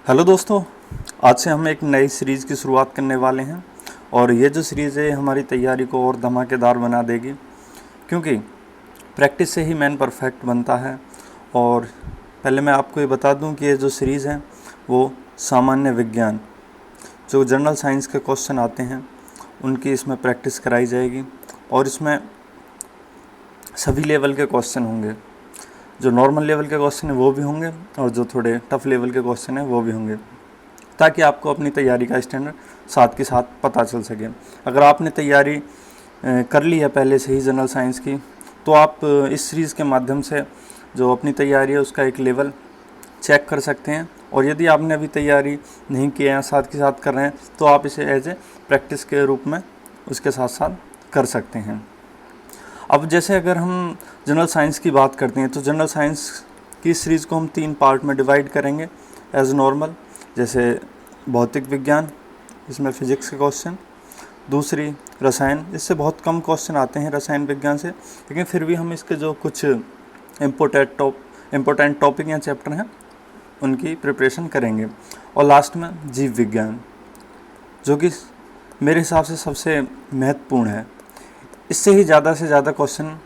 Hello दोस्तों, आज से हम एक नई सीरीज़ की शुरुआत करने वाले हैं और ये जो सीरीज़ है हमारी तैयारी को और धमाकेदार बना देगी, क्योंकि प्रैक्टिस से ही मैन परफेक्ट बनता है। और पहले मैं आपको ये बता दूं कि ये जो सीरीज़ है वो सामान्य विज्ञान, जो जनरल साइंस के क्वेश्चन आते हैं उनकी इसमें प्रैक्टिस कराई जाएगी। और इसमें सभी लेवल के क्वेश्चन होंगे, जो नॉर्मल लेवल के क्वेश्चन है वो भी होंगे और जो थोड़े टफ लेवल के क्वेश्चन है वो भी होंगे, ताकि आपको अपनी तैयारी का स्टैंडर्ड साथ के साथ पता चल सके। अगर आपने तैयारी कर ली है पहले से ही जनरल साइंस की, तो आप इस सीरीज़ के माध्यम से जो अपनी तैयारी है उसका एक लेवल चेक कर सकते हैं। और यदि आपने अभी तैयारी नहीं की है, साथ के साथ कर रहे हैं, तो आप इसे एज ए प्रैक्टिस के रूप में उसके साथ साथ कर सकते हैं। अब जैसे अगर हम जनरल साइंस की बात करते हैं, तो जनरल साइंस की सीरीज़ को हम 3 पार्ट में डिवाइड करेंगे एज नॉर्मल। जैसे भौतिक विज्ञान, इसमें फिजिक्स के क्वेश्चन। दूसरी रसायन, इससे बहुत कम क्वेश्चन आते हैं रसायन विज्ञान से, लेकिन फिर भी हम इसके जो कुछ इम्पोर्टेंट टॉपिक या चैप्टर हैं उनकी प्रिपरेशन करेंगे। और लास्ट में जीव विज्ञान, जो कि मेरे हिसाब से सबसे महत्वपूर्ण है। इससे ही ज़्यादा से ज़्यादा क्वेश्चन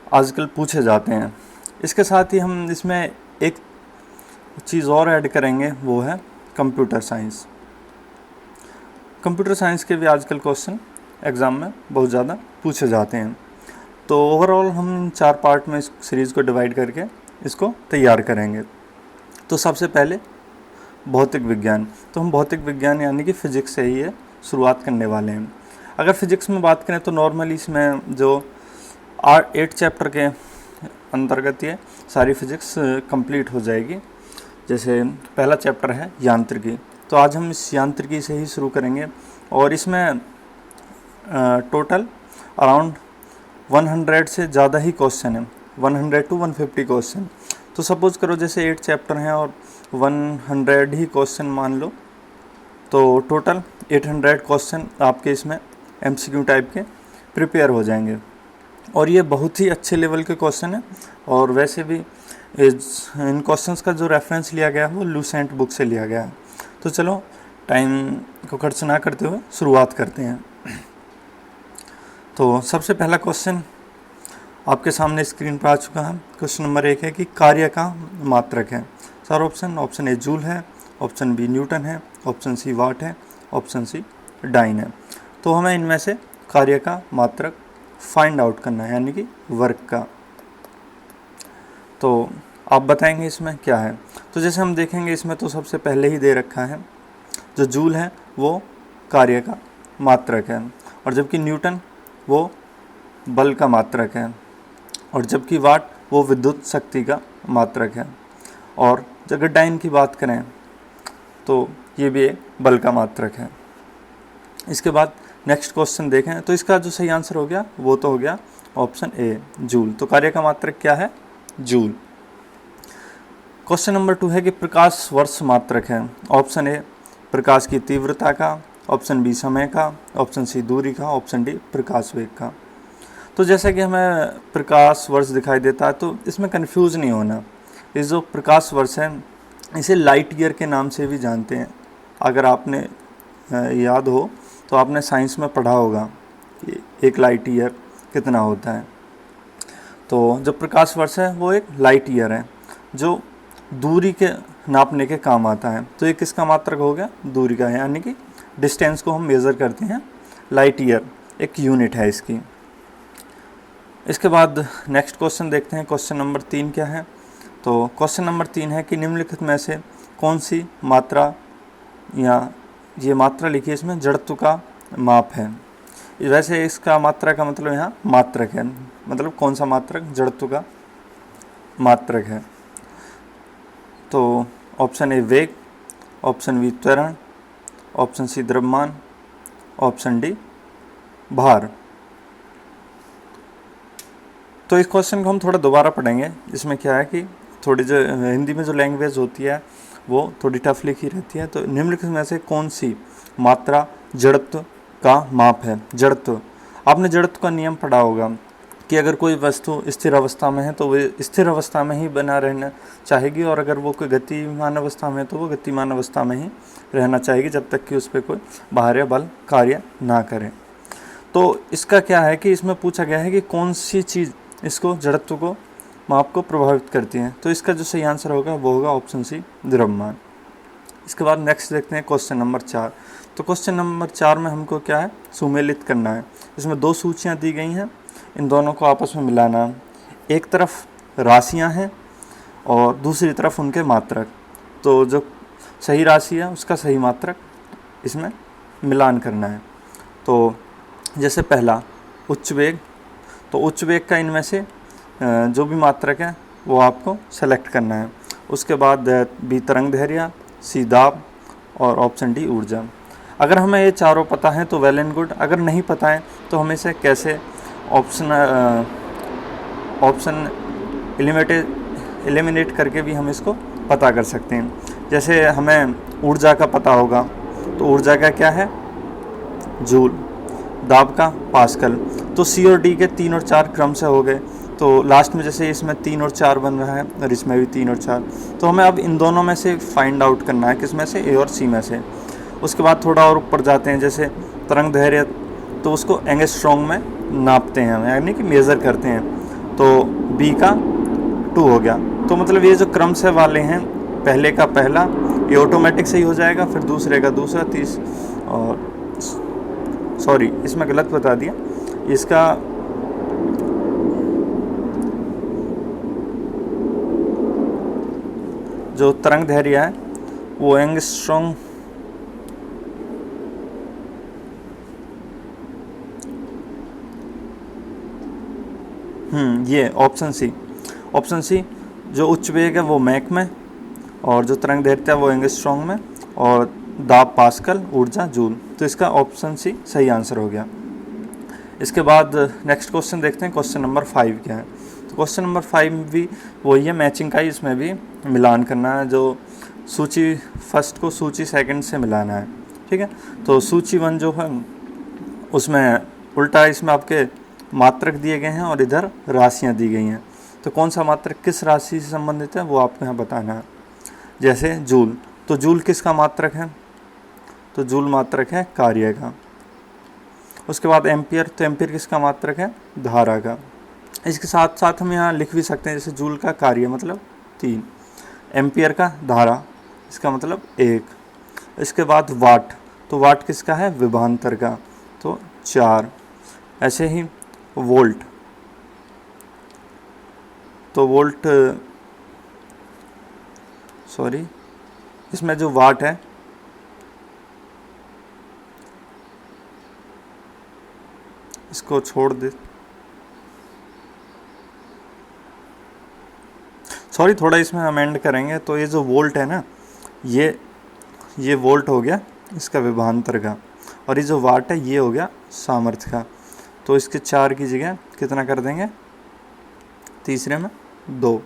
आजकल पूछे जाते हैं। इसके साथ ही हम इसमें एक चीज़ और ऐड करेंगे, वो है कंप्यूटर साइंस। कंप्यूटर साइंस के भी आजकल क्वेश्चन एग्ज़ाम में बहुत ज़्यादा पूछे जाते हैं। तो ओवरऑल हम 4 पार्ट में इस सीरीज़ को डिवाइड करके इसको तैयार करेंगे। तो सबसे पहले भौतिक विज्ञान, तो हम भौतिक विज्ञान यानी कि फ़िज़िक्स से ही ये शुरुआत करने वाले हैं। अगर फिज़िक्स में बात करें तो नॉर्मली इसमें जो 8 चैप्टर के अंतर्गत ये सारी फिज़िक्स कंप्लीट हो जाएगी। जैसे पहला चैप्टर है यांत्रिकी, तो आज हम इस यांत्रिकी से ही शुरू करेंगे। और इसमें टोटल अराउंड 100 से ज़्यादा ही क्वेश्चन है, 100 to 150 क्वेश्चन। तो सपोज़ करो जैसे 8 चैप्टर हैं और 100 ही क्वेश्चन मान लो, तो टोटल 800 क्वेश्चन आपके इसमें MCQ टाइप के प्रिपेयर हो जाएंगे। और ये बहुत ही अच्छे लेवल के क्वेश्चन है। और वैसे भी इन क्वेश्चंस का जो रेफरेंस लिया गया है वो लूसेंट बुक से लिया गया है। तो चलो टाइम को खर्च ना करते हुए शुरुआत करते हैं। तो सबसे पहला क्वेश्चन आपके सामने स्क्रीन पर आ चुका है। क्वेश्चन नंबर 1 है कि कार्य का मात्रक है। चार ऑप्शन ए जूल है, ऑप्शन बी न्यूटन है, ऑप्शन सी वाट है, ऑप्शन सी डाइन है। तो हमें इनमें से कार्य का मात्रक फाइंड आउट करना है, यानी कि वर्क का। तो आप बताएंगे इसमें क्या है। तो जैसे हम देखेंगे इसमें तो सबसे पहले ही दे रखा है, जो जूल है वो कार्य का मात्रक है, और जबकि न्यूटन वो बल का मात्रक है, और जबकि वाट वो विद्युत शक्ति का मात्रक है। और अगर डाइन की बात करें तो ये भी एक बल का मात्रक है। इसके बाद नेक्स्ट क्वेश्चन देखें, तो इसका जो सही आंसर हो गया वो तो हो गया ऑप्शन ए जूल। तो कार्य का मात्रक क्या है? जूल। क्वेश्चन नंबर 2 है कि प्रकाश वर्ष मात्रक है। ऑप्शन ए प्रकाश की तीव्रता का, ऑप्शन बी समय का, ऑप्शन सी दूरी का, ऑप्शन डी प्रकाश वेग का। तो जैसे कि हमें प्रकाश वर्ष दिखाई देता है, तो इसमें कंफ्यूज नहीं होना। इस जो प्रकाश वर्ष है इसे लाइट ईयर के नाम से भी जानते हैं। अगर आपने याद हो तो आपने साइंस में पढ़ा होगा एक लाइट ईयर कितना होता है। तो जो प्रकाश वर्ष है वो एक लाइट ईयर है, जो दूरी के नापने के काम आता है। तो ये किसका मात्रक हो गया? दूरी का है, यानी कि डिस्टेंस को हम मेज़र करते हैं। लाइट ईयर एक यूनिट है इसकी। इसके बाद नेक्स्ट क्वेश्चन देखते हैं। क्वेश्चन नंबर 3 क्या है? तो क्वेश्चन नंबर 3 है कि निम्नलिखित में से कौन सी मात्रा, या ये मात्रा लिखिए इसमें, जड़त्व का माप है। वैसे इसका मात्रा का मतलब यहाँ मात्रक है, मतलब कौन सा मात्रक? जड़त्व का मात्रक है। तो ऑप्शन ए वेग, ऑप्शन बी त्वरण, ऑप्शन सी द्रव्यमान, ऑप्शन डी भार। तो इस क्वेश्चन को हम थोड़ा दोबारा पढ़ेंगे। इसमें क्या है कि थोड़ी जो हिंदी में जो लैंग्वेज होती है वो थोड़ी टफ लिखी रहती है। तो निम्नलिखित में से कौन सी मात्रा जड़त्व का माप है? जड़त्व, आपने जड़त्व का नियम पढ़ा होगा कि अगर कोई वस्तु स्थिर अवस्था में है तो वो स्थिर अवस्था में ही बना रहना चाहेगी, और अगर वो कोई गतिमान अवस्था में है तो वो गतिमान अवस्था में ही रहना चाहेगी जब तक कि उस पर कोई बाहरी बल कार्य ना करे। तो इसका क्या है कि इसमें पूछा गया है कि कौन सी चीज़ इसको जड़त्व को माप को प्रभावित करती है। तो इसका जो सही आंसर होगा वो होगा ऑप्शन सी, द्रव्यमान। इसके बाद नेक्स्ट देखते हैं क्वेश्चन नंबर 4। तो क्वेश्चन नंबर 4 में हमको क्या है, सुमेलित करना है। इसमें दो सूचियाँ दी गई हैं, इन दोनों को आपस में मिलाना है। एक तरफ राशियाँ हैं और दूसरी तरफ उनके मात्रक। तो जो सही राशि है उसका सही मात्रक इसमें मिलान करना है। तो जैसे पहला उच्च वेग, तो उच्च वेग का इनमें से जो भी मात्रक है वो आपको सेलेक्ट करना है। उसके बाद बी तरंग दैर्घ्य, सी दाब और ऑप्शन डी ऊर्जा। अगर हमें ये चारों पता है तो वेल एंड गुड, अगर नहीं पता है तो हम इसे कैसे ऑप्शन एलिमिनेट करके भी हम इसको पता कर सकते हैं। जैसे हमें ऊर्जा का पता होगा तो ऊर्जा का क्या है, जूल, दाब का पास्कल। तो सी और डी के 3 और 4 क्रम से हो गए, तो लास्ट में जैसे इसमें 3 और 4 बन रहा है और इसमें भी 3 और 4, तो हमें अब इन दोनों में से फाइंड आउट करना है, किस में से, ए और सी में से। उसके बाद थोड़ा और ऊपर जाते हैं, जैसे तरंग दैर्घ्य, तो उसको एंगस्ट्रॉन्ग में नापते हैं हम, यानी कि मेज़र करते हैं। तो बी का 2 हो गया। तो मतलब ये जो क्रम से वाले हैं, पहले का पहला ये ऑटोमेटिक से ही हो जाएगा, फिर दूसरे का दूसरा, और सॉरी इसमें गलत बता दिया, इसका जो तरंग दैर्घ्य है वो एंगस्ट्रॉन्ग ये ऑप्शन सी जो उच्च वेग है वो मैक में, और जो तरंग दैर्घ्य है वो एंगस्ट्रॉन्ग में, और दाब पास्कल, ऊर्जा जूल। तो इसका ऑप्शन सी सही आंसर हो गया। इसके बाद नेक्स्ट क्वेश्चन देखते हैं, क्वेश्चन नंबर 5 क्या है। तो क्वेश्चन नंबर 5 भी वही है, मैचिंग का ही, इसमें भी मिलान करना है। जो सूची फर्स्ट को सूची सेकंड से मिलाना है, ठीक है। तो सूची 1 जो है उसमें उल्टा, इसमें आपके मात्रक दिए गए हैं और इधर राशियाँ दी गई हैं। तो कौन सा मात्रक किस राशि से संबंधित है वो आपको यहाँ बताना है। जैसे जूल, तो जूल किसका मात्रक है, तो जूल मात्रक है कार्य का। उसके बाद एम्पियर, तो एम्पियर किसका मात्रक है, धारा का। इसके साथ साथ हम यहाँ लिख भी सकते हैं, जैसे जूल का कार्य मतलब 3, एम्पियर का धारा इसका मतलब 1। इसके बाद वाट, तो वाट किसका है, विभवांतर का, तो 4। ऐसे ही वोल्ट, तो वोल्ट सॉरी इसमें जो वाट है इसको छोड़ दे, सॉरी थोड़ा इसमें अमेंड करेंगे। तो ये जो वोल्ट है ना, ये वोल्ट हो गया इसका विभवांतर का, और ये जो वाट है ये हो गया सामर्थ्य का। तो इसके 4 की जगह कितना कर देंगे, तीसरे में 2,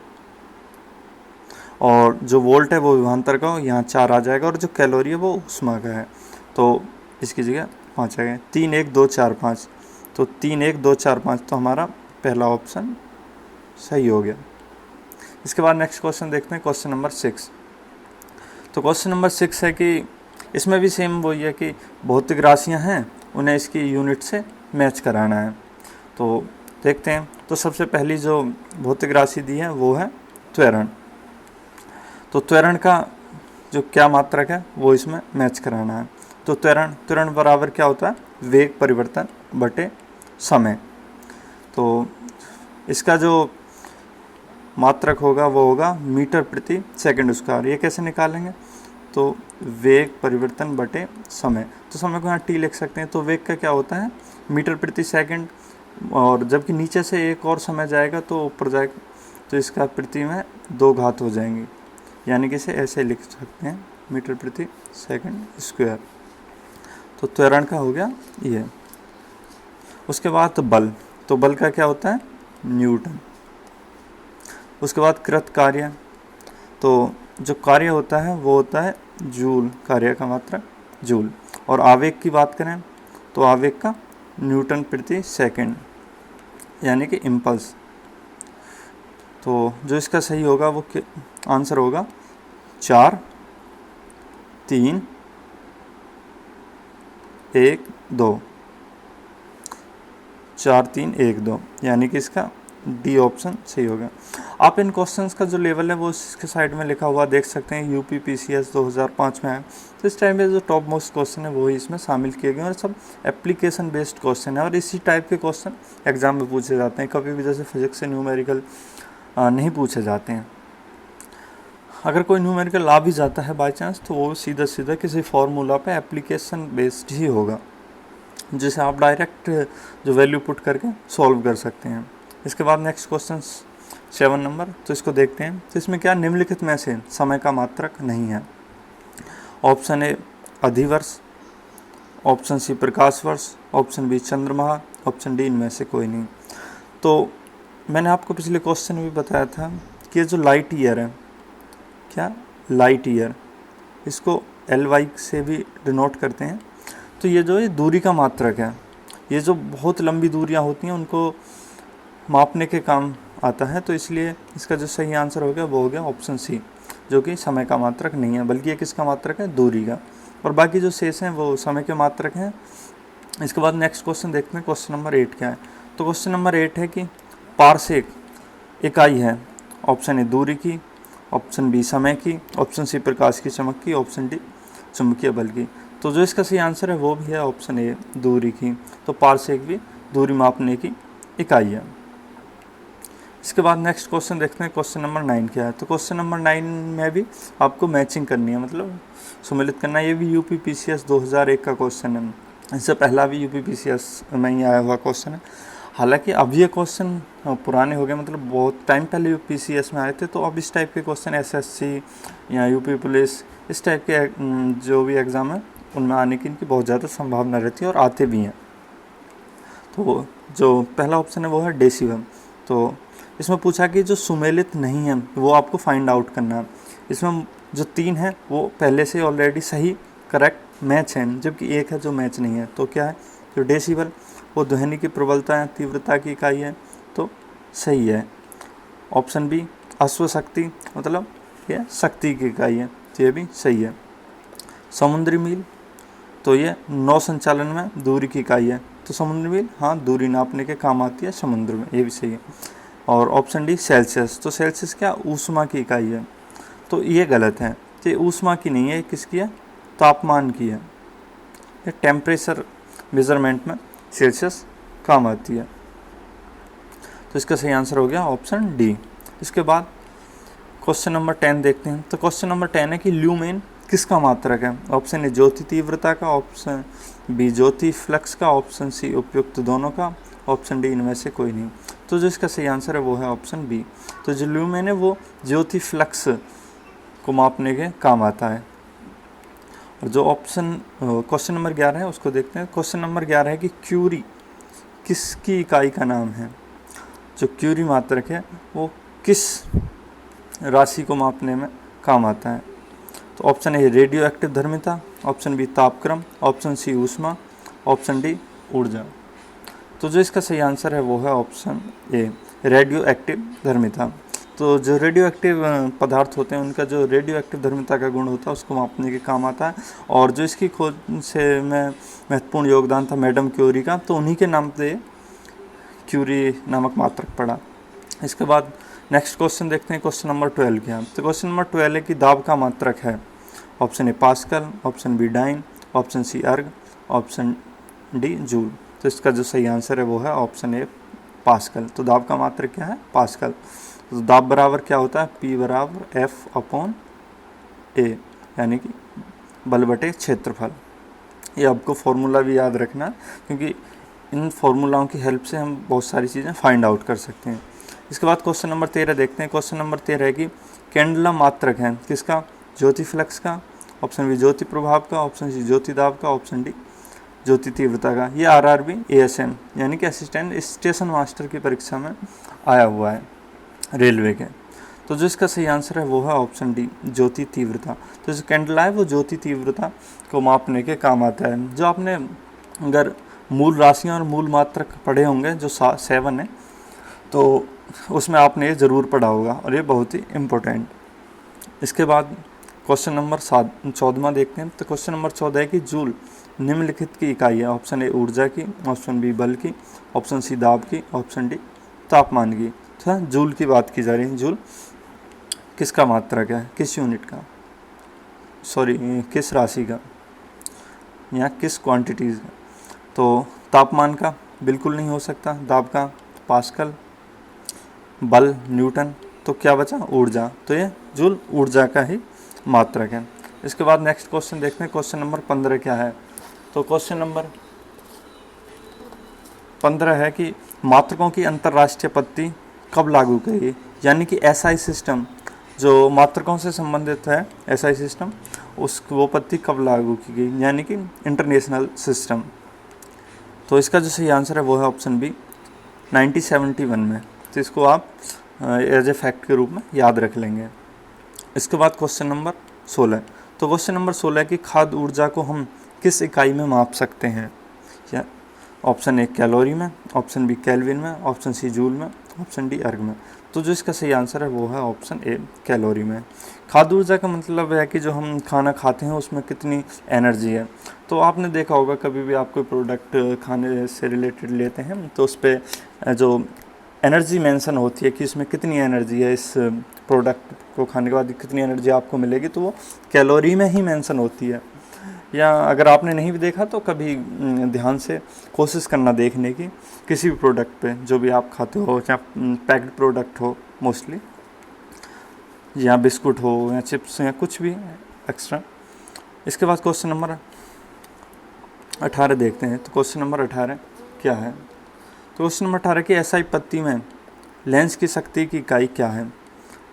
और जो वोल्ट है वो विभवांतर का, यहाँ 4 आ जाएगा, और जो कैलोरी है वो ऊष्मा का है, तो इसकी जगह 5 आ गए। 3 1 2 4 5, तो 3 1 2 4 5, तो हमारा पहला ऑप्शन सही हो गया। इसके बाद नेक्स्ट क्वेश्चन देखते हैं, क्वेश्चन नंबर 6। तो क्वेश्चन नंबर 6 है कि इसमें भी सेम वही है कि भौतिक राशियाँ हैं, उन्हें इसकी यूनिट से मैच कराना है। तो देखते हैं, तो सबसे पहली जो भौतिक राशि दी है वो है त्वरण। तो त्वरण का जो क्या मात्रक है वो इसमें मैच कराना है। तो त्वरण बराबर क्या होता है, वेग परिवर्तन बटे समय। तो इसका जो मात्रक होगा वो होगा मीटर प्रति सेकंड स्क्वायर। ये कैसे निकालेंगे, तो वेग परिवर्तन बटे समय, तो समय को यहाँ टी लिख सकते हैं। तो वेग का क्या होता है, मीटर प्रति सेकंड, और जबकि नीचे से एक और समय जाएगा तो ऊपर जाएगा, तो इसका प्रति में 2 घात हो जाएंगी, यानी कि इसे ऐसे लिख सकते हैं, मीटर प्रति सेकंड स्क्वायर। तो त्वरण का हो गया ये। उसके बाद बल, तो बल का क्या होता है, न्यूटन। उसके बाद कृत कार्य, तो जो कार्य होता है वो होता है जूल, कार्य का मात्रक जूल। और आवेग की बात करें तो आवेग का न्यूटन प्रति सेकंड। यानी कि इम्पल्स। तो जो इसका सही होगा वो आंसर होगा 4 3 1 2, 4 3 1 2, यानी कि इसका डी ऑप्शन सही होगा। आप इन क्वेश्चंस का जो लेवल है वो इसके साइड में लिखा हुआ देख सकते हैं, यूपी पीसीएस 2005 में है। तो इस टाइम पे जो टॉप मोस्ट क्वेश्चन है वही इसमें शामिल किए गए हैं और सब एप्लीकेशन बेस्ड क्वेश्चन है और इसी टाइप के क्वेश्चन एग्जाम में पूछे जाते हैं। कभी भी जैसे फिजिक्स से न्यूमेरिकल नहीं पूछे जाते हैं। अगर कोई न्यूमेरिकल आ भी जाता है बाई चांस तो वो सीधा सीधा किसी फार्मूला पे एप्लीकेशन बेस्ड ही होगा, जिसे आप डायरेक्ट जो वैल्यू पुट करके सॉल्व कर सकते हैं। इसके बाद नेक्स्ट क्वेश्चन 7 नंबर, तो इसको देखते हैं। तो इसमें क्या निम्नलिखित में से समय का मात्रक नहीं है? ऑप्शन ए अधिवर्ष, ऑप्शन सी प्रकाश वर्ष, ऑप्शन बी चंद्रमाह, ऑप्शन डी इनमें से कोई नहीं। तो मैंने आपको पिछले क्वेश्चन में भी बताया था कि ये जो लाइट ईयर है, क्या लाइट ईयर, इसको LY से भी डिनोट करते हैं। तो ये जो है दूरी का मात्रक है, ये जो बहुत लंबी दूरियां होती हैं उनको मापने के काम आता है। तो इसलिए इसका जो सही आंसर हो गया वो हो गया ऑप्शन सी, जो कि समय का मात्रक नहीं है, बल्कि ये किसका मात्रक है? दूरी का। और बाकी जो शेष हैं वो समय के मात्रक हैं। इसके बाद नेक्स्ट क्वेश्चन देखते हैं, क्वेश्चन नंबर 8 क्या है। तो क्वेश्चन नंबर 8 है कि पारसेक इकाई है, ऑप्शन ए दूरी की, ऑप्शन बी समय की, ऑप्शन सी प्रकाश की चमक की, ऑप्शन डी चुंबकीय बल की। तो जो इसका सही आंसर है वो भी है ऑप्शन ए दूरी की। तो पारसेक भी दूरी मापने की इकाई है। इसके बाद नेक्स्ट क्वेश्चन देखते हैं, क्वेश्चन नंबर 9 क्या है। तो क्वेश्चन नंबर 9 में भी आपको मैचिंग करनी है, मतलब सुमेलित करना है। ये भी यूपी पीसीएस 2001 का क्वेश्चन है, इससे पहला भी यूपी पीसीएस में ही आया हुआ क्वेश्चन है। हालांकि अब ये क्वेश्चन पुराने हो गए, मतलब बहुत टाइम पहले यूपीसीएस में आए थे। तो अब इस टाइप के क्वेश्चन एसएससी या यूपी पुलिस इस टाइप के जो भी एग्ज़ाम है उनमें आने की इनकी बहुत ज़्यादा संभावना रहती है और आते भी हैं। तो जो पहला ऑप्शन है वो है डेसिबल। तो इसमें पूछा कि जो सुमेलित नहीं है वो आपको फाइंड आउट करना है। इसमें जो 3 है वो पहले से ऑलरेडी सही करेक्ट मैच है, जबकि एक है जो मैच नहीं है। तो क्या है? जो डेसिबल वो ध्वनि की प्रबलता है, तीव्रता की इकाई है, तो सही है। ऑप्शन बी अश्वशक्ति, मतलब ये शक्ति की इकाई है, तो ये भी सही है। समुद्री मील, तो ये नौ संचालन में दूरी की इकाई है, तो समुद्री मील हाँ दूरी नापने के काम आती है समुद्र में, ये भी सही है। और ऑप्शन डी सेल्सियस, तो सेल्सियस क्या ऊष्मा की इकाई है, तो ये गलत है। तो ये ऊष्मा की नहीं है, किसकी है? तापमान की है। ये टेम्परेचर मेजरमेंट में सेल्सियस काम आती है। तो इसका सही आंसर हो गया ऑप्शन डी। इसके बाद क्वेश्चन नंबर 10 देखते हैं। तो क्वेश्चन नंबर 10 है कि ल्यूमेन किसका मात्रक है? ऑप्शन ए ज्योति तीव्रता का, ऑप्शन बी ज्योति फ्लक्स का, ऑप्शन सी उपयुक्त दोनों का, ऑप्शन डी इनमें से कोई नहीं। तो जो इसका सही आंसर है वो है ऑप्शन बी। तो जो ल्यूमेन है वो ज्योति फ्लक्स को मापने के काम आता है। और जो ऑप्शन क्वेश्चन नंबर 11 है उसको देखते हैं। क्वेश्चन नंबर 11 है कि क्यूरी किसकी इकाई का नाम है? जो क्यूरी मात्रक है वो किस राशि को मापने में काम आता है? तो ऑप्शन ए रेडियो एक्टिव धर्मिता, ऑप्शन बी तापक्रम, ऑप्शन सी ऊष्मा, ऑप्शन डी ऊर्जा। तो जो इसका सही आंसर है वो है ऑप्शन ए रेडियो एक्टिव धर्मिता। तो जो रेडियो एक्टिव पदार्थ होते हैं उनका जो रेडियो एक्टिव धर्मिता का गुण होता है उसको मापने के काम आता है। और जो इसकी खोज से में महत्वपूर्ण योगदान था मैडम क्यूरी का, तो उन्हीं के नाम पे क्यूरी नामक मात्रक पड़ा। इसके बाद नेक्स्ट क्वेश्चन देखते हैं, क्वेश्चन नंबर 12 क्या है। तो क्वेश्चन नंबर 12 है कि दाब का मात्रक है। Option A pascal, option B dyne, option C erg, option D joule. तो इसका जो सही आंसर है वो है ऑप्शन ए पास्कल। तो दाब का मात्रक क्या है? पास्कल। तो दाब बराबर क्या होता है? P बराबर F/A, यानी कि बल बटे क्षेत्रफल। ये आपको फॉर्मूला भी याद रखना है, क्योंकि इन फार्मूलाओं की हेल्प से हम बहुत सारी चीज़ें फाइंड आउट कर सकते हैं। इसके बाद क्वेश्चन नंबर 13 देखते हैं। क्वेश्चन नंबर 13 है कि कैंडुलम मात्रक है किसका? ज्योति फ्लक्स का, ऑप्शन बी ज्योति प्रभाव का, ऑप्शन सी ज्योति दाब का, ऑप्शन डी ज्योति तीव्रता का। ये RRB ASM यानी कि असिस्टेंट स्टेशन मास्टर की परीक्षा में आया हुआ है रेलवे के। तो जो इसका सही आंसर है वो है ऑप्शन डी ज्योति तीव्रता। तो जो कैंडला है वो ज्योति तीव्रता को मापने के काम आता है। जो आपने अगर मूल राशियाँ और मूल मात्रक पढ़े होंगे जो 7 है, तो उसमें आपने ये ज़रूर पढ़ा होगा और ये बहुत ही इम्पोर्टेंट। इसके बाद क्वेश्चन नंबर 14वां देखते हैं। तो क्वेश्चन नंबर 14 है कि जूल निम्नलिखित की इकाई है। ऑप्शन ए ऊर्जा की, ऑप्शन बी बल की, ऑप्शन सी दाब की, ऑप्शन डी तापमान की। तो जूल की बात की जा रही है। जूल किसका मात्रक है, किस यूनिट का, सॉरी किस राशि का या किस क्वांटिटीज़ का। तो तापमान का बिल्कुल नहीं हो सकता, दाब का पास्कल, बल न्यूटन, तो क्या बचा ऊर्जा, तो ये जूल ऊर्जा का ही मात्रक है। इसके बाद नेक्स्ट क्वेश्चन देखते हैं। क्वेश्चन नंबर 15 क्या है। तो क्वेश्चन नंबर 15 है कि मात्रकों की अंतर्राष्ट्रीय पत्ती कब लागू की गई, यानी कि एसआई सिस्टम जो मात्रकों से संबंधित है, एसआई सिस्टम वो पत्ती कब लागू की गई, यानी कि इंटरनेशनल सिस्टम। तो इसका जो सही आंसर है वो है ऑप्शन बी 1971 में। तो इसको आप एज ए फैक्ट के रूप में याद रख लेंगे। इसके बाद क्वेश्चन नंबर 16। तो क्वेश्चन नंबर 16 है कि खाद्य ऊर्जा को हम किस इकाई में माप सकते हैं, या ऑप्शन ए कैलोरी में, ऑप्शन बी केल्विन में, ऑप्शन सी जूल में, ऑप्शन डी अर्ग में। तो जो इसका सही आंसर है वो है ऑप्शन ए कैलोरी में। खाद्य ऊर्जा का मतलब है कि जो हम खाना खाते हैं उसमें कितनी एनर्जी है। तो आपने देखा होगा कभी भी आप कोई प्रोडक्ट खाने से रिलेटेड लेते हैं तो उस पर जो एनर्जी मेंशन होती है कि इसमें कितनी एनर्जी है, इस प्रोडक्ट को खाने के बाद कितनी एनर्जी आपको मिलेगी, तो वो कैलोरी में ही मेंशन होती है। या अगर आपने नहीं भी देखा तो कभी ध्यान से कोशिश करना देखने की, किसी भी प्रोडक्ट पे जो भी आप खाते हो, चाहे पैक्ड प्रोडक्ट हो मोस्टली, या बिस्कुट हो या चिप्स या कुछ भी एक्स्ट्रा। इसके बाद क्वेश्चन नंबर 18 देखते हैं। तो क्वेश्चन नंबर 18 क्या है। तो क्वेश्चन नंबर 18 की एसआई पत्ती में लेंस की शक्ति की इकाई क्या है।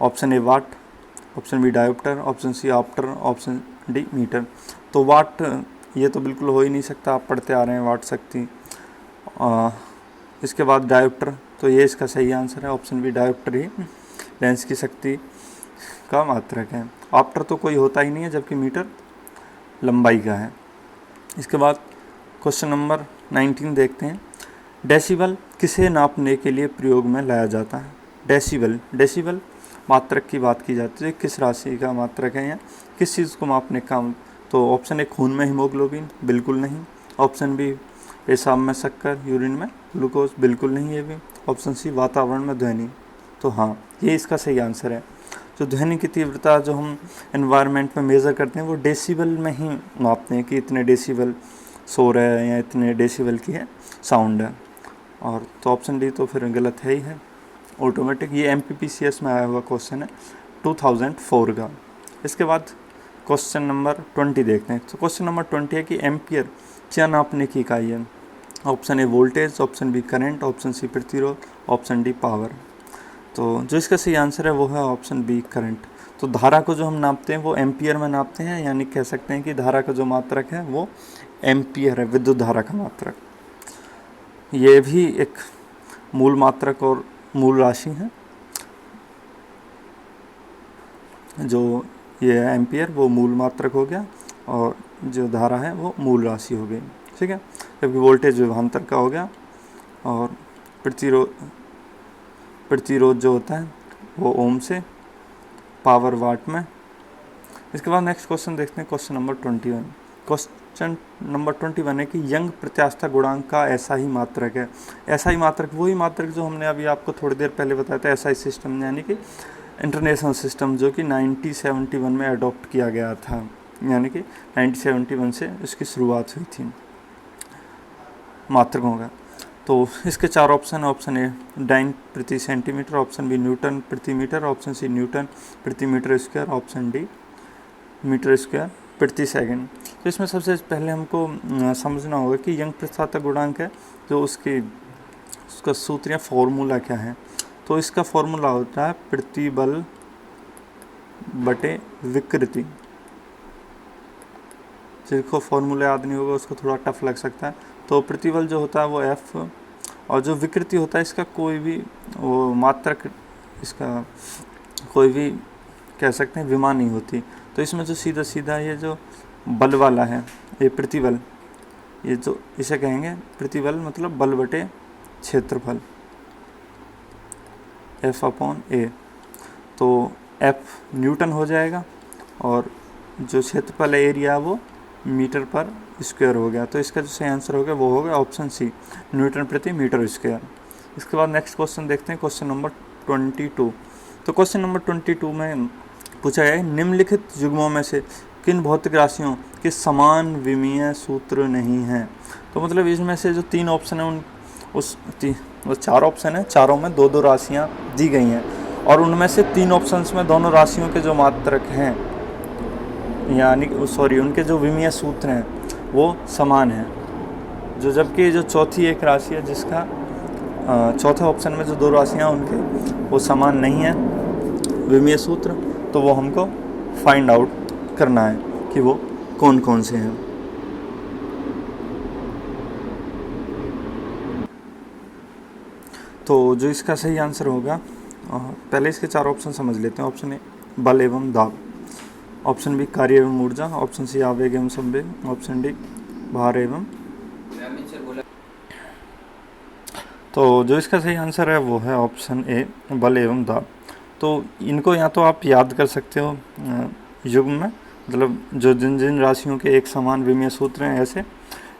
Option A watt, option B dioptre, option C ऑप्टर, ऑप्शन डी मीटर। तो वाट ये तो बिल्कुल हो ही नहीं सकता, आप पढ़ते आ रहे हैं वाट शक्ति। इसके बाद डायोप्टर, तो ये इसका सही आंसर है, ऑप्शन बी डायोप्टर ही लेंस की शक्ति का मात्रक है। ऑप्टर तो कोई होता ही नहीं है, जबकि मीटर लंबाई का है। इसके बाद क्वेश्चन नंबर 19 देखते हैं। डेसिबल किसे नापने के लिए प्रयोग में लाया जाता है। डेसिबल मात्रक की बात की जाती है, किस राशि का मात्रक है या किस चीज़ को मापने का। तो ऑप्शन ए खून में हीमोग्लोबिन, बिल्कुल नहीं। ऑप्शन बी पेशाब में शक्कर, यूरिन में ग्लूकोज, बिल्कुल नहीं ये भी। ऑप्शन सी वातावरण में ध्वनि, तो हाँ ये इसका सही आंसर है। जो ध्वनि की तीव्रता जो हम एनवायरनमेंट में मेज़र करते हैं वो डेसिबल में ही मापते हैं कि इतने डेसिबल शोर है या इतने डेसिबल की है साउंड है। और तो ऑप्शन डी तो फिर गलत है ही है, ऑटोमेटिक। ये MPPCS में आया हुआ क्वेश्चन है 2004 का। इसके बाद क्वेश्चन नंबर 20 देखते हैं। तो क्वेश्चन नंबर 20 है कि एम्पियर क्या नापने की इकाई है। Option A voltage, option B current, option C प्रतिरोध, ऑप्शन डी पावर। तो जो इसका सही आंसर है वो है ऑप्शन बी करंट। तो धारा को जो हम नापते हैं वो एम्पियर में नापते हैं, यानी कह सकते हैं कि धारा का जो मात्रक है वो एम्पियर है, विद्युत धारा का मात्रक। ये भी एक मूल मात्रक और मूल राशि है। जो ये एम्पियर वो मूल मात्रक हो गया और जो धारा है वो मूल राशि हो गई, ठीक है। जबकि वोल्टेज विभवांतर का हो गया और प्रतिरोध जो होता है वो ओम से, पावर वाट में। इसके बाद नेक्स्ट क्वेश्चन देखते हैं, क्वेश्चन नंबर 21। क्वेश्चन नंबर 21 है कि यंग प्रत्यास्थता गुणांक का ऐसा ही मात्रक है। ऐसा ही मात्रक वही मात्रक जो हमने अभी आपको थोड़ी देर पहले बताया था, एसआई सिस्टम यानी कि इंटरनेशनल सिस्टम, जो कि 1971 में अडॉप्ट किया गया था, यानी कि 1971 से इसकी शुरुआत हुई थी मात्रकों का। तो इसके 4 ऑप्शन है। ऑप्शन ए डाइन प्रति सेंटीमीटर, ऑप्शन बी न्यूटन प्रति मीटर, ऑप्शन सी न्यूटन प्रति metre square, option D metre square प्रति सेकंड। तो इसमें सबसे पहले हमको समझना होगा कि यंग प्रत्यास्थता गुणांक है जो उसका सूत्र या फॉर्मूला क्या है। तो इसका फॉर्मूला होता है प्रतिबल बटे विकृति। जिसको फॉर्मूला याद नहीं होगा उसको थोड़ा टफ लग सकता है। तो प्रतिबल जो होता है वो F, और जो विकृति होता है इसका कोई भी वो मात्रक, इसका कोई भी कह सकते हैं विमा नहीं होती। तो इसमें जो सीधा सीधा ये जो बल वाला है ये प्रतिबल, ये जो इसे कहेंगे प्रतिबल मतलब बल बटे क्षेत्रफल। F/A। तो F न्यूटन हो जाएगा और जो क्षेत्रफल एरिया वो मीटर पर स्क्वायर हो गया। तो इसका जो सही आंसर हो गया वो हो गया ऑप्शन सी, न्यूटन प्रति मीटर स्क्वायर। इसके बाद नेक्स्ट क्वेश्चन देखते हैं, क्वेश्चन नंबर 22। तो क्वेश्चन नंबर 22 में पूछा गया है निम्नलिखित युग्मों में से किन भौतिक राशियों के समान विमीय सूत्र नहीं हैं। तो मतलब इसमें से जो 3 ऑप्शन है वो 4 ऑप्शन है, चारों में 2-2 राशियां दी गई हैं और उनमें से 3 ऑप्शंस में दोनों राशियों के जो मात्रक हैं यानी उनके जो विमीय सूत्र हैं वो समान हैं। जबकि जो चौथी एक राशि है जिसका चौथे ऑप्शन में जो 2 राशियां उनके वो समान नहीं है विमीय सूत्र, तो वो हमको फाइंड आउट करना है कि वो कौन कौन से हैं। तो जो इसका सही आंसर होगा, पहले इसके 4 ऑप्शन समझ लेते हैं। ऑप्शन ए बल एवं दाब, ऑप्शन बी कार्य एवं ऊर्जा, ऑप्शन सी आवेग एवं संवेग, ऑप्शन डी भार एवं। तो जो इसका सही आंसर है वो है ऑप्शन ए बल एवं दाब। तो इनको या तो आप याद कर सकते हो युग्म में, मतलब जो जिन जिन राशियों के एक समान विमीय सूत्र हैं ऐसे,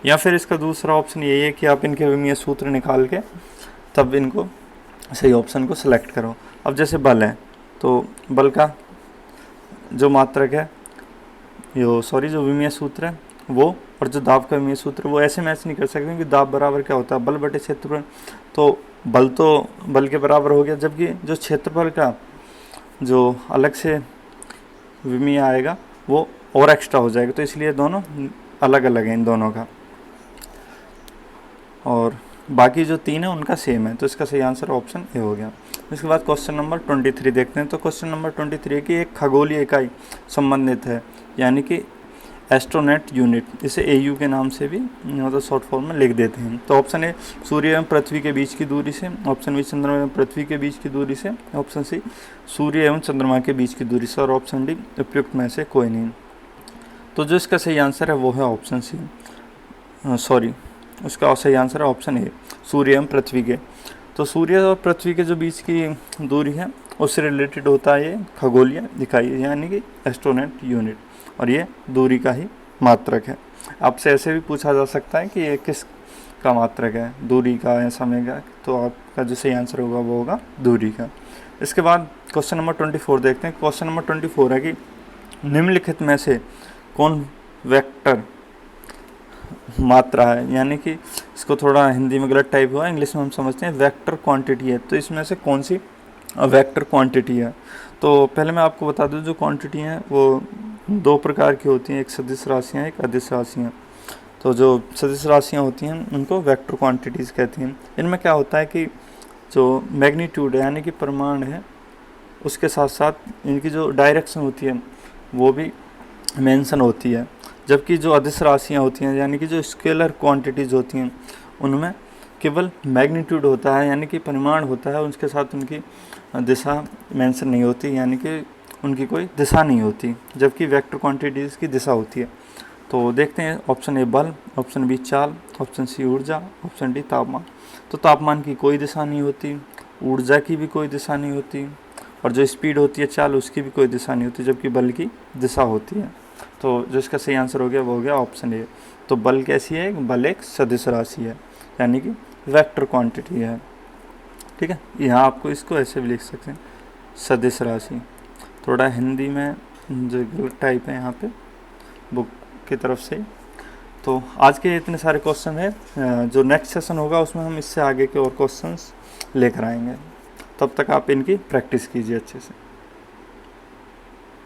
या फिर इसका दूसरा ऑप्शन यही है कि आप इनके विमीय सूत्र निकाल के तब इनको सही ऑप्शन को सिलेक्ट करो। अब जैसे बल है तो बल का जो मात्रक है जो विमीय सूत्र है वो और जो दाब का विमीय सूत्र वो ऐसे मैच नहीं कर सकते क्योंकि दाब बराबर क्या होता है बल बटे क्षेत्रफल। तो बल के बराबर हो गया, जबकि जो क्षेत्रफल का जो अलग से विमीय आएगा वो और एक्स्ट्रा हो जाएगा। तो इसलिए दोनों अलग अलग हैं इन दोनों का, और बाकी जो 3 है उनका सेम है। तो इसका सही आंसर ऑप्शन ए हो गया। इसके बाद क्वेश्चन नंबर 23 देखते हैं। तो क्वेश्चन नंबर 23 की एक खगोलीय इकाई संबंधित है यानी कि एस्ट्रोनॉट यूनिट, इसे AU के नाम से भी मतलब शॉर्ट फॉर्म में लिख देते हैं। तो ऑप्शन ए सूर्य एवं पृथ्वी के बीच की दूरी से, ऑप्शन बी चंद्रमा एवं पृथ्वी के बीच की दूरी से, ऑप्शन सी सूर्य एवं चंद्रमा के बीच की दूरी से, और ऑप्शन डी उपयुक्त में से कोई नहीं। तो जो इसका सही आंसर है वो है ऑप्शन सी, उसका सही आंसर है ऑप्शन ए सूर्य एवं पृथ्वी के। तो सूर्य और पृथ्वी के जो बीच की दूरी है उससे रिलेटेड होता है ये खगोलीय इकाई यानी कि एस्ट्रोनॉट यूनिट, और ये दूरी का ही मात्रक है। आपसे ऐसे भी पूछा जा सकता है कि ये किस का मात्रक है, दूरी का या समय का, तो आपका जो सही आंसर होगा वो होगा दूरी का। इसके बाद क्वेश्चन नंबर 24 देखते हैं। क्वेश्चन नंबर 24 है कि निम्नलिखित में से कौन वेक्टर मात्रा है, यानी कि इसको थोड़ा हिंदी में गलत टाइप हुआ, इंग्लिश में हम समझते हैं वेक्टर क्वांटिटी है। तो इसमें से कौन सी वेक्टर क्वांटिटी है। तो पहले मैं आपको बता दूं जो क्वांटिटी हैं वो 2 प्रकार की होती हैं, एक सदिश राशियाँ एक अदिश राशियाँ। तो जो सदिश राशियाँ होती हैं उनको वेक्टर क्वांटिटीज़ कहती हैं। इनमें क्या होता है कि जो मैग्नीट्यूड है यानी कि परिमाण है उसके साथ साथ इनकी जो डायरेक्शन होती है वो भी मेंशन होती है, जबकि जो अदिश राशियाँ होती हैं यानी कि जो स्केलर क्वांटिटीज़ होती हैं उनमें केवल मैग्नीट्यूड होता है यानी कि परिमाण होता है, उसके साथ उनकी दिशा मेंशन नहीं होती यानी कि उनकी कोई दिशा नहीं होती, जबकि वेक्टर क्वांटिटीज़ की दिशा होती है। तो देखते हैं ऑप्शन ए बल, ऑप्शन बी चाल, ऑप्शन सी ऊर्जा, ऑप्शन डी तापमान। तो तापमान की कोई दिशा नहीं होती, ऊर्जा की भी कोई दिशा नहीं होती, और जो स्पीड होती है चाल उसकी भी कोई दिशा नहीं होती, जबकि बल की दिशा होती है। तो जो इसका सही आंसर हो गया वो हो गया ऑप्शन ए। तो बल कैसी है, बल एक सदिश राशि है यानी कि वेक्टर क्वांटिटी है। ठीक है, यहाँ आपको इसको ऐसे भी लिख सकते हैं सदिश राशि। थोड़ा हिंदी में जो गलत टाइप है यहाँ पे बुक की तरफ से। तो आज के इतने सारे क्वेश्चन हैं, जो नेक्स्ट सेशन होगा उसमें हम इससे आगे के और क्वेश्चंस लेकर आएंगे। तब तक आप इनकी प्रैक्टिस कीजिए अच्छे से।